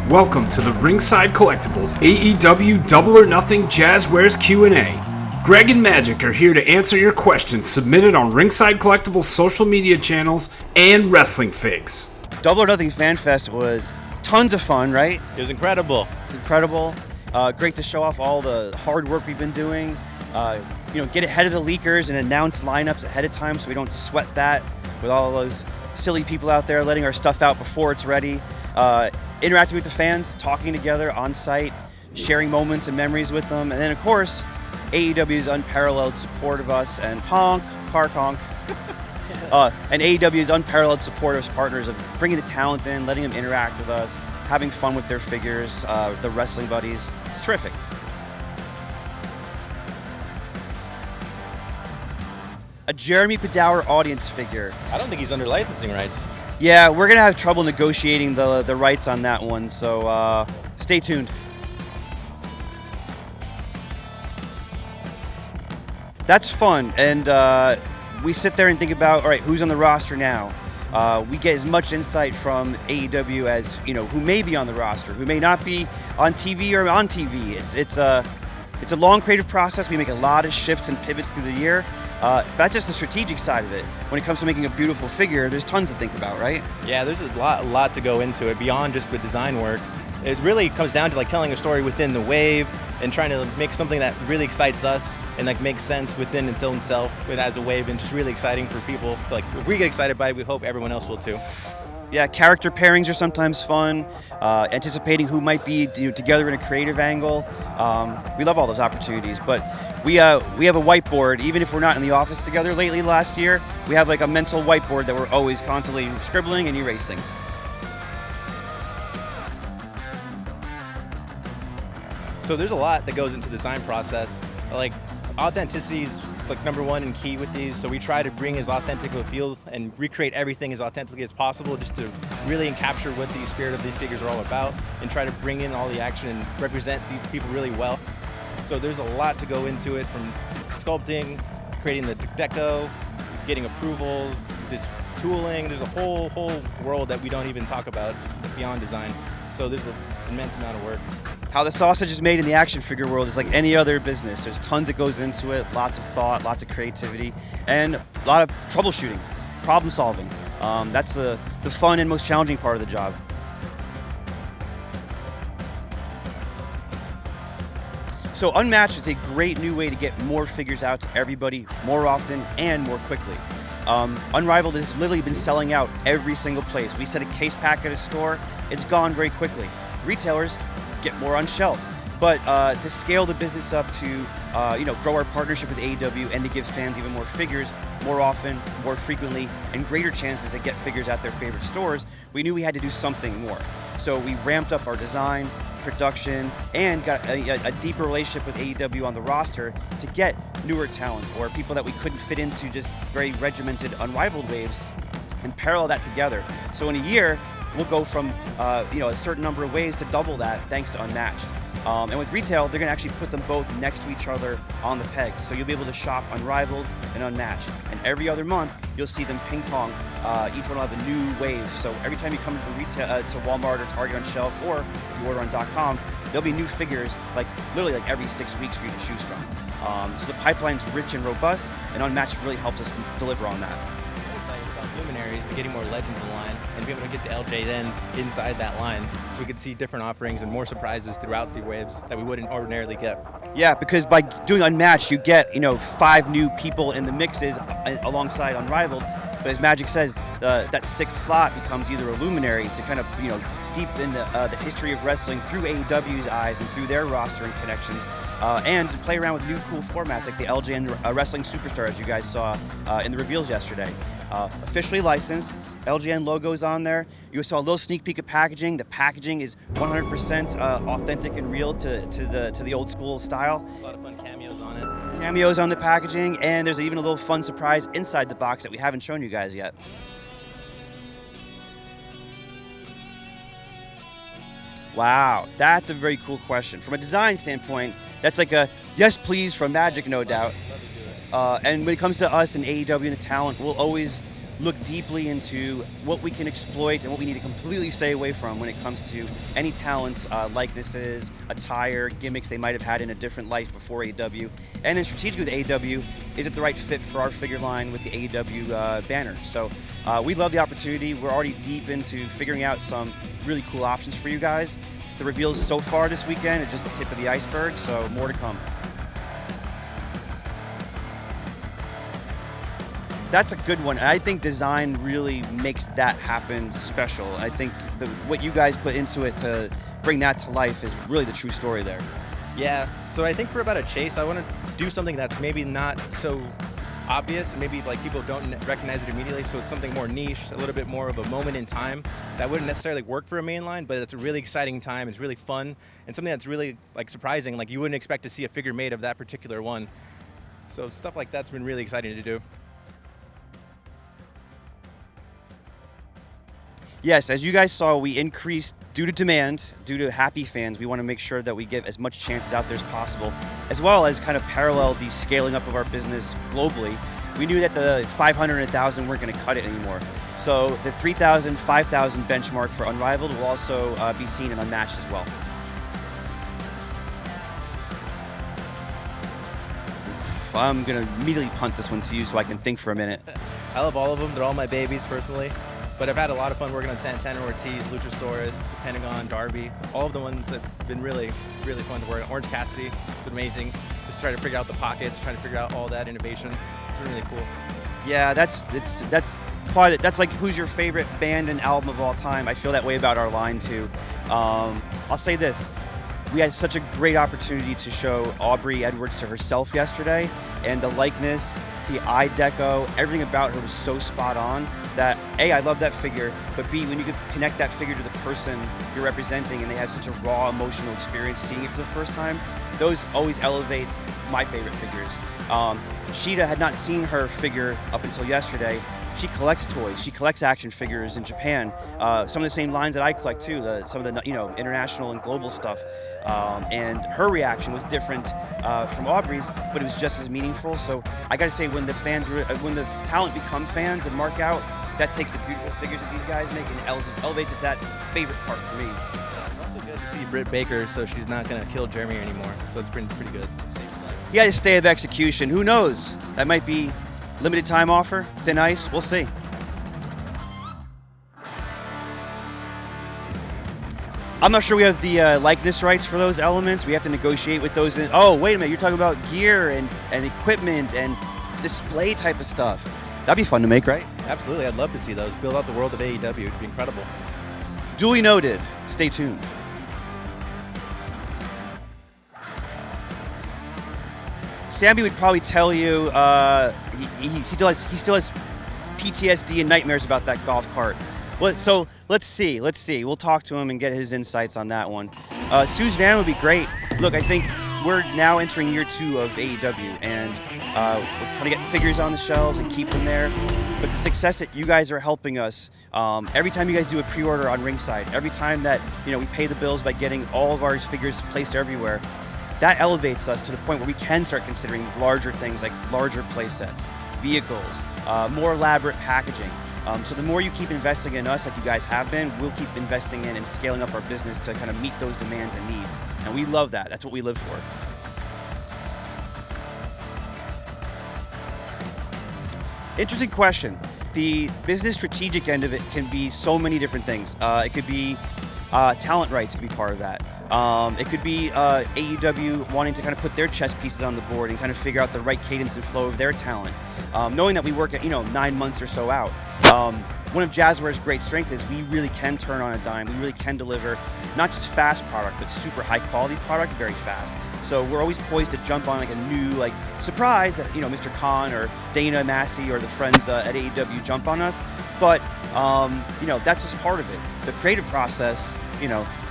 Welcome to the Ringside Collectibles AEW Double or Nothing Jazwares Q&A. Greg and Magic are here to answer your questions submitted on Ringside Collectibles social media channels and Wrestling Figs. Double or Nothing Fanfest was tons of fun, right? It was incredible. Incredible. Great to show off all the hard work we've been doing. Get ahead of the leakers and announce lineups ahead of time so we don't sweat that with all those silly people out there letting our stuff out before it's ready. Interacting with the fans, talking together on site, sharing moments and memories with them. And then, of course, AEW's unparalleled support of us and and AEW's unparalleled support of partners of bringing the talent in, letting them interact with us, having fun with their figures, the wrestling buddies. It's terrific. A Jeremy Padour audience figure. I don't think he's under licensing rights. Yeah, we're going to have trouble negotiating the rights on that one, so stay tuned. That's fun, and we sit there and think about, all right, who's on the roster now? We get as much insight from AEW as, who may be on the roster, who may not be on TV or on TV. It's a long creative process. We make a lot of shifts and pivots through the year. That's just the strategic side of it. When it comes to making a beautiful figure, there's tons to think about, right? Yeah, there's a lot to go into it beyond just the design work. It really comes down to telling a story within the wave and trying to make something that really excites us and makes sense within its own self as a wave, and just really exciting for people. So if we get excited by it, we hope everyone else will too. Yeah, character pairings are sometimes fun. Anticipating who might be together in a creative angle. We love all those opportunities, but we have a whiteboard. Even if we're not in the office together lately last year, we have a mental whiteboard that we're always constantly scribbling and erasing. So there's a lot that goes into the design process. Authenticity is number one and key with these. So we try to bring as authentic of a feel and recreate everything as authentically as possible, just to really capture what the spirit of these figures are all about and try to bring in all the action and represent these people really well. So there's a lot to go into it, from sculpting, creating the deco, getting approvals, just tooling. There's a whole world that we don't even talk about beyond design. So there's an immense amount of work. How the sausage is made in the action figure world is like any other business. There's tons that goes into it, lots of thought, lots of creativity, and a lot of troubleshooting, problem solving. That's the fun and most challenging part of the job. So Unmatched is a great new way to get more figures out to everybody more often and more quickly. Unrivaled has literally been selling out every single place. We set a case pack at a store, it's gone very quickly. Retailers get more on shelf. But to scale the business up to grow our partnership with AEW and to give fans even more figures more often, more frequently, and greater chances to get figures at their favorite stores, we knew we had to do something more. So we ramped up our design, production, and got a deeper relationship with AEW on the roster to get newer talent or people that we couldn't fit into just very regimented, unrivaled waves, and parallel that together. So in a year, we'll go from a certain number of ways to double that thanks to Unmatched. And with retail, they're going to actually put them both next to each other on the pegs. So you'll be able to shop Unrivaled and Unmatched. And every other month, you'll see them ping pong. Each one will have a new wave. So every time you come to retail, to Walmart or Target on shelf, or if you order on .com, there'll be new figures literally every 6 weeks for you to choose from. So the pipeline's rich and robust, and Unmatched really helps us deliver on that. I'm excited about Luminaries, getting more legends in line, and be able to get the LJNs inside that line, so we could see different offerings and more surprises throughout the waves that we wouldn't ordinarily get. Yeah, because by doing Unmatched, you get 5 new people in the mixes alongside Unrivaled. But as Magic says, that 6th slot becomes either a luminary to kind of deep into the history of wrestling through AEW's eyes and through their roster and connections, and to play around with new cool formats like the LJN Wrestling Superstar, as you guys saw in the reveals yesterday. Officially licensed. LGN logos on there. You saw a little sneak peek of packaging. The packaging is 100% authentic and real to the old school style. A lot of fun cameos on it. Cameos on the packaging, and there's even a little fun surprise inside the box that we haven't shown you guys yet. Wow, that's a very cool question. From a design standpoint, that's like a yes please from Magic, no doubt. And when it comes to us and AEW and the talent, we'll always look deeply into what we can exploit and what we need to completely stay away from when it comes to any talents, likenesses, attire, gimmicks they might have had in a different life before AEW. And then strategically with AEW, is it the right fit for our figure line with the AEW banner? So we love the opportunity. We're already deep into figuring out some really cool options for you guys. The reveals so far this weekend is just the tip of the iceberg, so more to come. That's a good one. I think design really makes that happen special. I think what you guys put into it to bring that to life is really the true story there. Yeah, so I think for About a Chase, I want to do something that's maybe not so obvious and maybe like people don't recognize it immediately, so it's something more niche, a little bit more of a moment in time that wouldn't necessarily work for a main line, but it's a really exciting time, it's really fun, and something that's really like surprising. Like you wouldn't expect to see a figure made of that particular one. So stuff like that's been really exciting to do. Yes, as you guys saw, we increased due to demand, due to happy fans. We want to make sure that we give as much chances out there as possible, as well as kind of parallel the scaling up of our business globally. We knew that the 500 and 1,000 weren't going to cut it anymore. So the 3,000, 5,000 benchmark for Unrivaled will also be seen in Unmatched as well. I'm going to immediately punt this one to you so I can think for a minute. I love all of them. They're all my babies personally. But I've had a lot of fun working on Santana Ortiz, Luchasaurus, Pentagon, Darby. All of the ones that have been really, really fun to work on. Orange Cassidy, it's amazing. Just trying to figure out the pockets, trying to figure out all that innovation. It's been really cool. Yeah, that's probably that's like who's your favorite band and album of all time. I feel that way about our line too. I'll say this. We had such a great opportunity to show Aubrey Edwards to herself yesterday, and the likeness, the eye deco, everything about her was so spot on that A, I love that figure, but B, when you could connect that figure to the person you're representing and they have such a raw emotional experience seeing it for the first time, those always elevate my favorite figures. Sheeta had not seen her figure up until yesterday. She collects toys. She collects action figures in Japan. Some of the same lines that I collect too. Some of the international and global stuff. And her reaction was different from Aubrey's, but it was just as meaningful. So I got to say, when the talent become fans and mark out, that takes the beautiful figures that these guys make and elevates it to that favorite part for me. It's also good to see Britt Baker, so she's not going to kill Jeremy anymore. So it's been pretty good. He had a stay of execution. Who knows? That might be limited time offer, thin ice. We'll see. I'm not sure we have the likeness rights for those elements. We have to negotiate with those. Oh, wait a minute. You're talking about gear and equipment and display type of stuff. That'd be fun to make, right? Absolutely. I'd love to see those. Build out the world of AEW. It'd be incredible. Duly noted. Stay tuned. Sammy would probably tell you he still has PTSD and nightmares about that golf cart. So let's see. We'll talk to him and get his insights on that one. Sue's van would be great. Look, I think we're now entering year 2 of AEW, and we're trying to get figures on the shelves and keep them there. But the success that you guys are helping us, every time you guys do a pre-order on Ringside, every time that we pay the bills by getting all of our figures placed everywhere, that elevates us to the point where we can start considering larger things like larger play sets, vehicles, more elaborate packaging. So the more you keep investing in us like you guys have been, we'll keep investing in and scaling up our business to kind of meet those demands and needs. And we love that. That's what we live for. Interesting question. The business strategic end of it can be so many different things. It could be talent rights could be part of that. It could be AEW wanting to kind of put their chess pieces on the board and kind of figure out the right cadence and flow of their talent. Knowing that we work at 9 months or so out. One of Jazwares' great strengths is we really can turn on a dime. We really can deliver not just fast product, but super high quality product very fast. So we're always poised to jump on like a new surprise that Mr. Khan or Dana Massey or the friends at AEW jump on us. But that's just part of it. The creative process,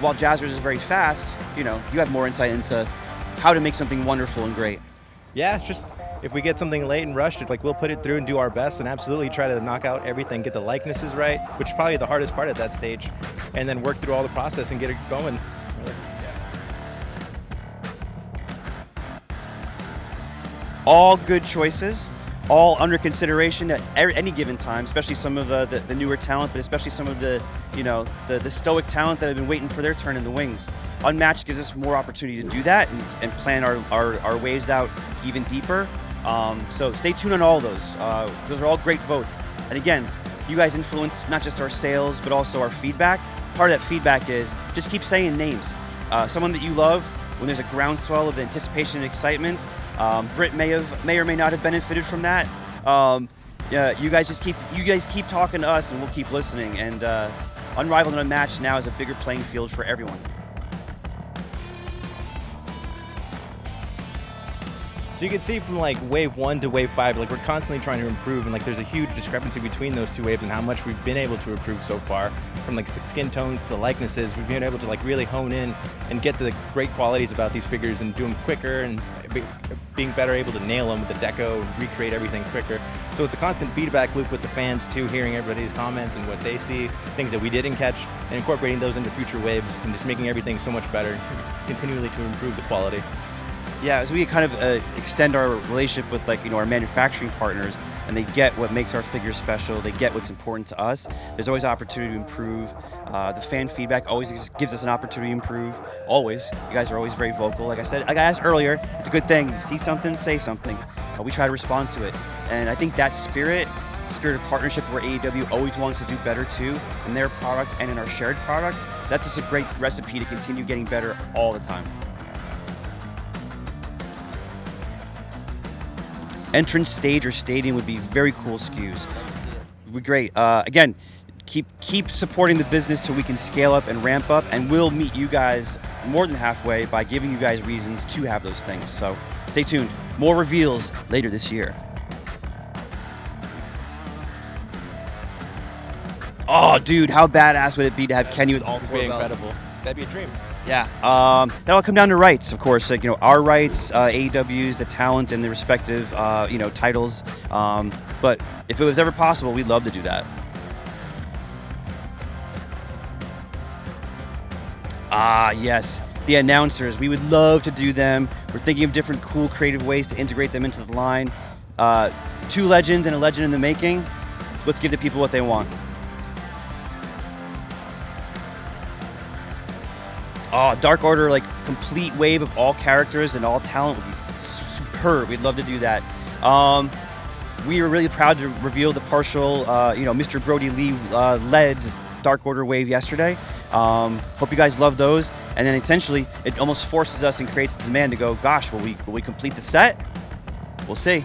while Jazwares is very fast, you have more insight into how to make something wonderful and great. Yeah, it's just if we get something late and rushed, we'll put it through and do our best and absolutely try to knock out everything, get the likenesses right, which is probably the hardest part at that stage, and then work through all the process and get it going. All good choices. all under consideration at any given time, especially some of the newer talent, but especially some of the stoic talent that have been waiting for their turn in the wings. Unmatched gives us more opportunity to do that and plan our waves out even deeper. So stay tuned on all those. Those are all great votes. And again, you guys influence not just our sales, but also our feedback. Part of that feedback is just keep saying names. Someone that you love, when there's a groundswell of anticipation and excitement. Britt may or may not have benefited from that. Yeah, you guys keep talking to us, and we'll keep listening. And Unrivaled and Unmatched now is a bigger playing field for everyone. So you can see from like wave 1 to wave 5, like we're constantly trying to improve, and like there's a huge discrepancy between those two waves and how much we've been able to improve so far. From like the skin tones to the likenesses, we've been able to like really hone in and get the great qualities about these figures and do them quicker and being better able to nail them with the deco and recreate everything quicker. So it's a constant feedback loop with the fans too, hearing everybody's comments and what they see, things that we didn't catch, and incorporating those into future waves and just making everything so much better, continually to improve the quality. Yeah, as we kind of extend our relationship with our manufacturing partners, and they get what makes our figures special, they get what's important to us, there's always opportunity to improve. The fan feedback always gives us an opportunity to improve, always. You guys are always very vocal. Like I said, like I asked earlier, it's a good thing. You see something, say something. We try to respond to it. And I think that spirit of partnership where AEW always wants to do better too, in their product and in our shared product, that's just a great recipe to continue getting better all the time. Entrance stage or stadium would be very cool SKUs. Would be great. Again, keep supporting the business till we can scale up and ramp up, and we'll meet you guys more than halfway by giving you guys reasons to have those things. So stay tuned. More reveals later this year. Oh, dude, how badass would it be to have Kenny with all 4 belts? Incredible. That'd be a dream. Yeah, that'll come down to rights, of course. Like, our rights, AEW's, the talent, and the respective, titles. But if it was ever possible, we'd love to do that. Yes, the announcers. We would love to do them. We're thinking of different cool, creative ways to integrate them into the line. 2 legends and a legend in the making. Let's give the people what they want. Dark Order, like complete wave of all characters and all talent would be superb. We'd love to do that. We were really proud to reveal the partial, Mr. Brody Lee led Dark Order wave yesterday. Hope you guys love those. And then essentially, it almost forces us and creates the demand to go, gosh, will we complete the set? We'll see.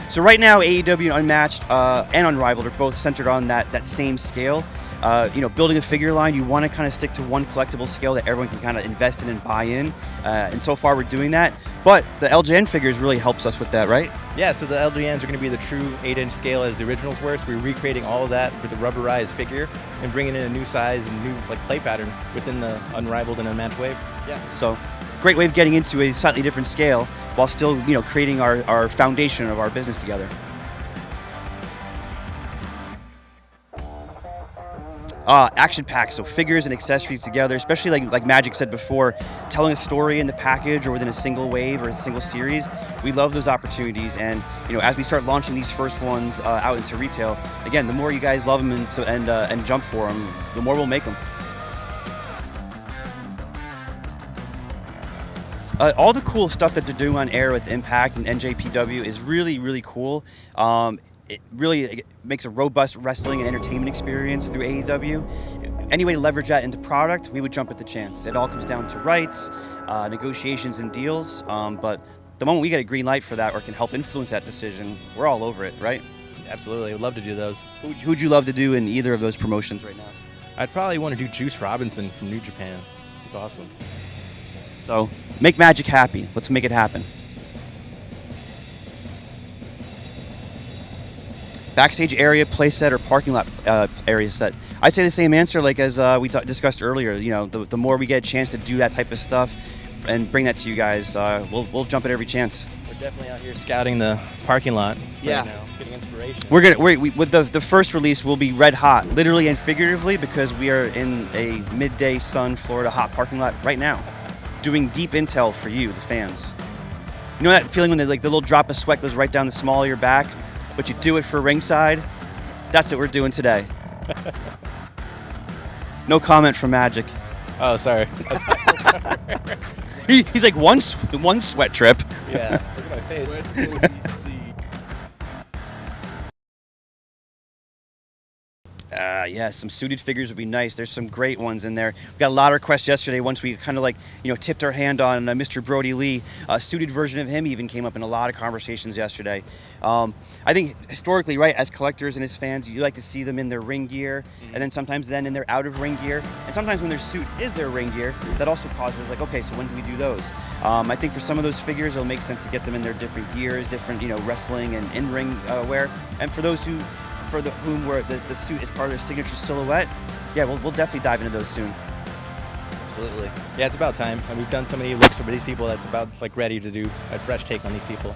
So right now, AEW Unmatched and Unrivaled are both centered on that same scale. Building a figure line, you want to kind of stick to one collectible scale that everyone can kind of invest in and buy in. And so far, we're doing that. But the LJN figures really helps us with that, right? Yeah, so the LJNs are going to be the true 8-inch scale as the originals were. So we're recreating all of that with a rubberized figure and bringing in a new size and new play pattern within the Unrivaled and Unmatched wave. Yeah. So great way of getting into a slightly different scale while still, creating our foundation of our business together. Action packs, so figures and accessories together, especially like Magic said before, telling a story in the package or within a single wave or a single series. We love those opportunities, and as we start launching these first ones out into retail, again, the more you guys love them and jump for them, the more we'll make them. All the cool stuff that they're doing on air with Impact and NJPW is really, really cool. It really makes a robust wrestling and entertainment experience through AEW. Any way to leverage that into product, we would jump at the chance. It all comes down to rights, negotiations, and deals. But the moment we get a green light for that or can help influence that decision, we're all over it, right? Absolutely. I'd love to do those. Who'd you love to do in either of those promotions right now? I'd probably want to do Juice Robinson from New Japan. He's awesome. So make Magic happy. Let's make it happen. Backstage area, play set, or parking lot area set? I'd say the same answer like as we discussed earlier. The more we get a chance to do that type of stuff and bring that to you guys, we'll jump at every chance. We're definitely out here scouting the parking lot right now, getting inspiration. With the first release, we'll be red hot, literally and figuratively, because we are in a midday sun, Florida hot parking lot right now. doing deep intel for you, the fans. You know that feeling when the little drop of sweat goes right down the small of your back, but you do it for Ringside? That's what we're doing today. No comment from Magic. Oh, sorry. He's like, one sweat trip. Yeah, look at my face. Yes, some suited figures would be nice. There's some great ones in there. We got a lot of requests yesterday once we kind of tipped our hand on Mr. Brody Lee. A suited version of him even came up in a lot of conversations yesterday. I think historically, right, as collectors and as fans, you like to see them in their ring gear, and then sometimes in their out of ring gear, and sometimes when their suit is their ring gear, that also causes okay, so when do we do those? I think for some of those figures, it'll make sense to get them in their different gears, different wrestling and in-ring wear, and for those whom the suit is part of their signature silhouette, yeah, we'll definitely dive into those soon. Absolutely. Yeah, it's about time. And we've done so many looks for these people that's about ready to do a fresh take on these people.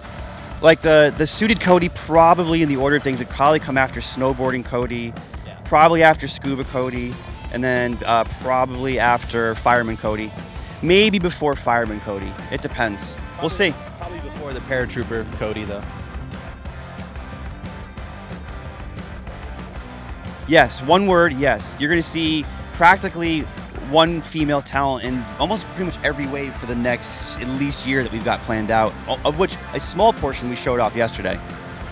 Like the suited Cody, probably in the order of things, would probably come after snowboarding Cody, probably after scuba Cody, and then probably after fireman Cody. Maybe before fireman Cody. It depends. We'll see. Probably before the paratrooper Cody, though. Yes, one word, yes. You're going to see practically one female talent in almost pretty much every wave for the next at least year that we've got planned out, of which a small portion we showed off yesterday.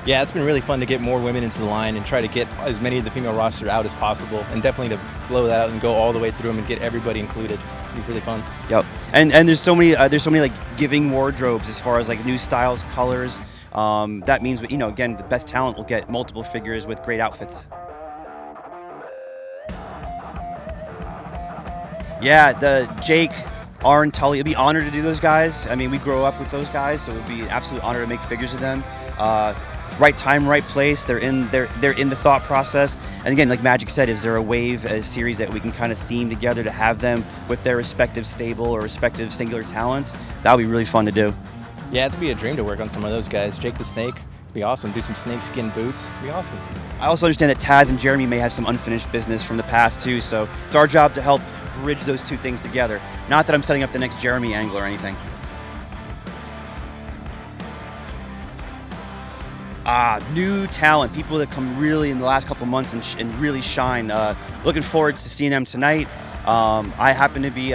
Yeah, it's been really fun to get more women into the line and try to get as many of the female roster out as possible, and definitely to blow that out and go all the way through them and get everybody included. It's been really fun. Yep, and there's so many giving wardrobes as far as new styles, colors. That means again, the best talent will get multiple figures with great outfits. Yeah, the Jake, Arn, Tully, it'd be an honor to do those guys. I mean, we grow up with those guys, so it would be an absolute honor to make figures of them. Right time, right place. They're in the thought process. And again, like Magic said, is there a series that we can kind of theme together to have them with their respective stable or respective singular talents? That would be really fun to do. Yeah, it'd be a dream to work on some of those guys. Jake the Snake, it'd be awesome. Do some snake skin boots. It'd be awesome. I also understand that Taz and Jeremy may have some unfinished business from the past too, so it's our job to help bridge those two things together. Not that I'm setting up the next Jeremy angle or anything. New talent, people that come really in the last couple months and really shine. Looking forward to seeing them tonight. I happen to be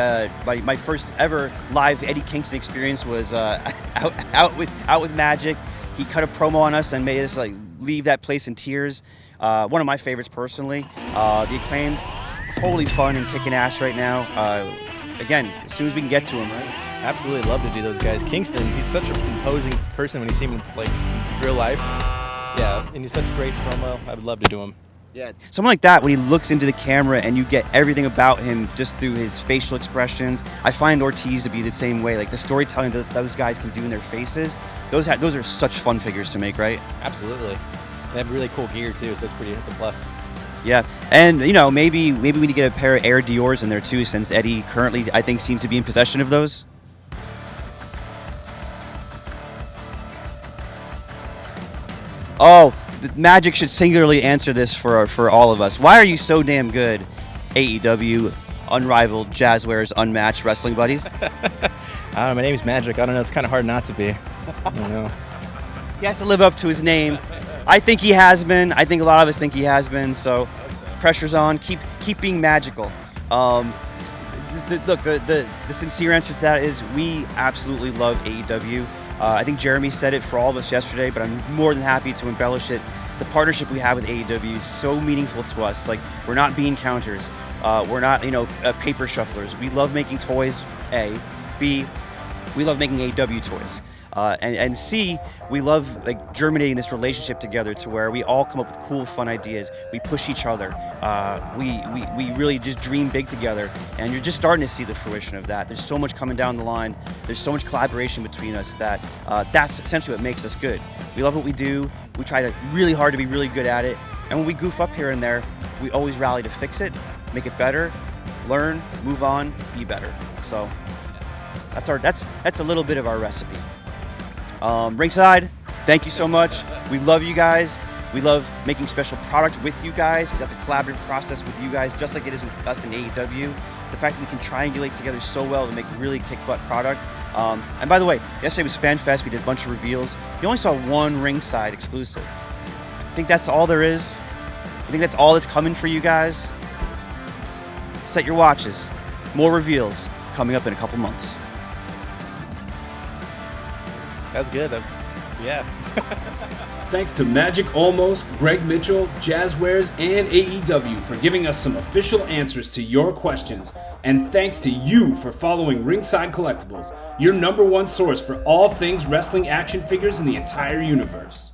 my first ever live Eddie Kingston experience was out with Magic. He cut a promo on us and made us leave that place in tears. One of my favorites personally. The Acclaimed, totally fun and kicking ass right now. Again, as soon as we can get to him, right? Absolutely love to do those guys. Kingston, he's such an imposing person when you see him in real life. Yeah, and he's such a great promo. I would love to do him. Yeah, someone like that, when he looks into the camera and you get everything about him just through his facial expressions. I find Ortiz to be the same way. The storytelling that those guys can do in their faces, those are such fun figures to make, right? Absolutely. They have really cool gear too, so it's a plus. Yeah, and maybe we need to get a pair of Air Dior's in there too, since Eddie currently, I think, seems to be in possession of those. Oh, Magic should singularly answer this for all of us. Why are you so damn good, AEW, Unrivaled, Jazwares, Unmatched Wrestling Buddies? I don't know, my name's Magic. I don't know, it's kind of hard not to be. I don't know. He has to live up to his name. I think he has been. I think a lot of us think he has been. So, pressure's on. Keep being magical. The sincere answer to that is we absolutely love AEW. I think Jeremy said it for all of us yesterday, but I'm more than happy to embellish it. The partnership we have with AEW is so meaningful to us. We're not bean counters. We're not paper shufflers. We love making toys. A, B, we love making AEW toys. And C, we love germinating this relationship together to where we all come up with cool, fun ideas. We push each other. We really just dream big together. And you're just starting to see the fruition of that. There's so much coming down the line. There's so much collaboration between us that that's essentially what makes us good. We love what we do. We try really hard to be really good at it. And when we goof up here and there, we always rally to fix it, make it better, learn, move on, be better. So that's a little bit of our recipe. Ringside, thank you so much. We love you guys. We love making special product with you guys because that's a collaborative process with you guys, just like it is with us in AEW. the fact that we can triangulate together so well to make really kick-butt product. And by the way, yesterday was FanFest. We did a bunch of reveals. You only saw one Ringside exclusive. I think that's all there is. I think that's all that's coming for you guys. Set your watches. More reveals coming up in a couple months. That's good. Yeah. Thanks to Magic Olmos, Greg Mitchell, Jazwares, and AEW for giving us some official answers to your questions. And thanks to you for following Ringside Collectibles, your #1 source for all things wrestling action figures in the entire universe.